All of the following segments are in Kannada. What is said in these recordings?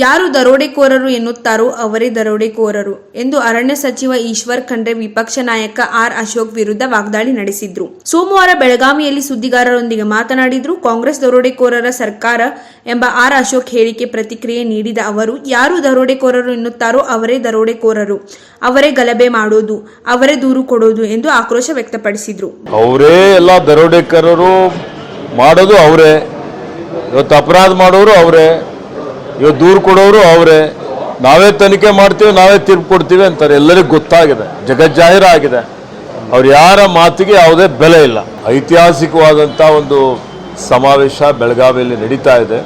ಯಾರು ದರೋಡೆಕೋರರು ಎನ್ನುತ್ತಾರೋ ಅವರೇ ದರೋಡೆಕೋರರು ಎಂದು ಅರಣ್ಯ ಸಚಿವ ಈಶ್ವರ್ ಖಂಡ್ರೆ ವಿಪಕ್ಷ ನಾಯಕ ಆರ್ ಅಶೋಕ್ ವಿರುದ್ಧ ವಾಗ್ದಾಳಿ ನಡೆಸಿದ್ರು. ಸೋಮವಾರ ಬೆಳಗಾವಿಯಲ್ಲಿ ಸುದ್ದಿಗಾರರೊಂದಿಗೆ ಮಾತನಾಡಿದ್ರು. ಕಾಂಗ್ರೆಸ್ ದರೋಡೆಕೋರರ ಸರ್ಕಾರ ಎಂಬ ಆರ್ ಅಶೋಕ್ ಹೇಳಿಕೆ ಪ್ರತಿಕ್ರಿಯೆ ನೀಡಿದ ಅವರು, ಯಾರು ದರೋಡೆಕೋರರು ಎನ್ನುತ್ತಾರೋ ಅವರೇ ದರೋಡೆಕೋರರು, ಅವರೇ ಗಲಭೆ ಮಾಡೋದು, ಅವರೇ ದೂರು ಕೊಡೋದು ಎಂದು ಆಕ್ರೋಶ ವ್ಯಕ್ತಪಡಿಸಿದ್ರು. ಅವರೇ ಎಲ್ಲ ದರೋಡೆಕೋರರು ಮಾಡೋದು ಅವರೇ, ಇವತ್ತು ಅಪರಾಧ ಮಾಡೋರು ಅವರೇ, ಇವತ್ತು ದೂರು ಕೊಡೋರು ಅವರೇ, ನಾವೇ ತನಿಖೆ ಮಾಡ್ತೀವಿ, ನಾವೇ ತೀರ್ಪು ಕೊಡ್ತೀವಿ ಅಂತಾರೆ. ಎಲ್ಲರಿಗೂ ಗೊತ್ತಾಗಿದೆ, ಜಗಜ್ಜಾಹಿರ ಆಗಿದೆ. ಅವ್ರು ಯಾರ ಮಾತಿಗೆ ಯಾವುದೇ ಬೆಲೆ ಇಲ್ಲ. ಐತಿಹಾಸಿಕವಾದಂಥ ಒಂದು ಸಮಾವೇಶ ಬೆಳಗಾವಿಯಲ್ಲಿ ನಡೀತಾ ಇದೆ.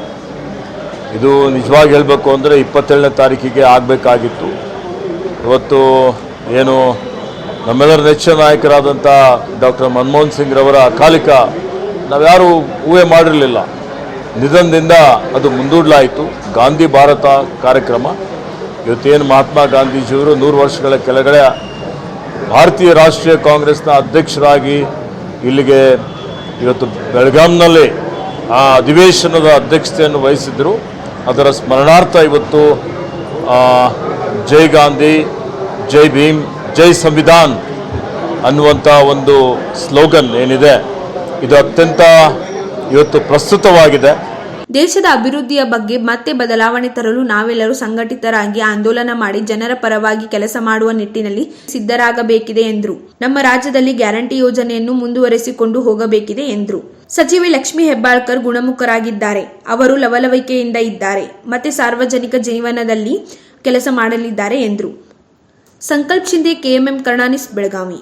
ಇದು ನಿಜವಾಗಿ ಹೇಳಬೇಕು ಅಂದರೆ 27ನೇ ತಾರೀಕಿಗೆ ಆಗಬೇಕಾಗಿತ್ತು. ಇವತ್ತು ಏನು ನಮ್ಮೆಲ್ಲರ ನೆಚ್ಚಿನ ನಾಯಕರಾದಂಥ ಡಾಕ್ಟರ್ ಮನಮೋಹನ್ ಸಿಂಗ್ ರವರ ಅಕಾಲಿಕ ನಾವ್ಯಾರೂ ಊಹೆ ಮಾಡಿರಲಿಲ್ಲ. ನಿಧನದಿಂದ ಅದು ಮುಂದೂಡಲಾಯಿತು. ಗಾಂಧಿ ಭಾರತ ಕಾರ್ಯಕ್ರಮ ಇವತ್ತೇನು ಮಹಾತ್ಮ ಗಾಂಧೀಜಿಯವರು 100 ವರ್ಷಗಳ ಕೆಳಗಡೆ ಭಾರತೀಯ ರಾಷ್ಟ್ರೀಯ ಕಾಂಗ್ರೆಸ್ನ ಅಧ್ಯಕ್ಷರಾಗಿ ಇಲ್ಲಿಗೆ ಇವತ್ತು ಬೆಳಗಾಂನಲ್ಲಿ ಆ ಅಧಿವೇಶನದ ಅಧ್ಯಕ್ಷತೆಯನ್ನು ವಹಿಸಿದ್ರು. ಅದರ ಸ್ಮರಣಾರ್ಥ ಇವತ್ತು ಜೈ ಗಾಂಧಿ, ಜೈ ಭೀಮ್, ಜೈ ಸಂವಿಧಾನ್ ಅನ್ನುವಂಥ ಒಂದು ಸ್ಲೋಗನ್ ಏನಿದೆ, ಇದು ಅತ್ಯಂತ ಇವತ್ತು ಪ್ರಸ್ತುತವಾಗಿದೆ. ದೇಶದ ಅಭಿವೃದ್ಧಿಯ ಬಗ್ಗೆ ಮತ್ತೆ ಬದಲಾವಣೆ ತರಲು ನಾವೆಲ್ಲರೂ ಸಂಘಟಿತರಾಗಿ ಆಂದೋಲನ ಮಾಡಿ ಜನರ ಪರವಾಗಿ ಕೆಲಸ ಮಾಡುವ ನಿಟ್ಟಿನಲ್ಲಿ ಸಿದ್ಧರಾಗಬೇಕಿದೆ ಎಂದರು. ನಮ್ಮ ರಾಜ್ಯದಲ್ಲಿ ಗ್ಯಾರಂಟಿ ಯೋಜನೆಯನ್ನು ಮುಂದುವರೆಸಿಕೊಂಡು ಹೋಗಬೇಕಿದೆ ಎಂದರು. ಸಚಿವೆ ಲಕ್ಷ್ಮೀ ಹೆಬ್ಬಾಳ್ಕರ್ ಗುಣಮುಖರಾಗಿದ್ದಾರೆ. ಅವರು ಲವಲವಿಕೆಯಿಂದ ಇದ್ದಾರೆ, ಮತ್ತೆ ಸಾರ್ವಜನಿಕ ಜೀವನದಲ್ಲಿ ಕೆಲಸ ಮಾಡಲಿದ್ದಾರೆ ಎಂದರು. ಸಂಕಲ್ಪ ಶಿಂದೆ, KMM ಕರ್ನಾನಿಸ್, ಬೆಳಗಾವಿ.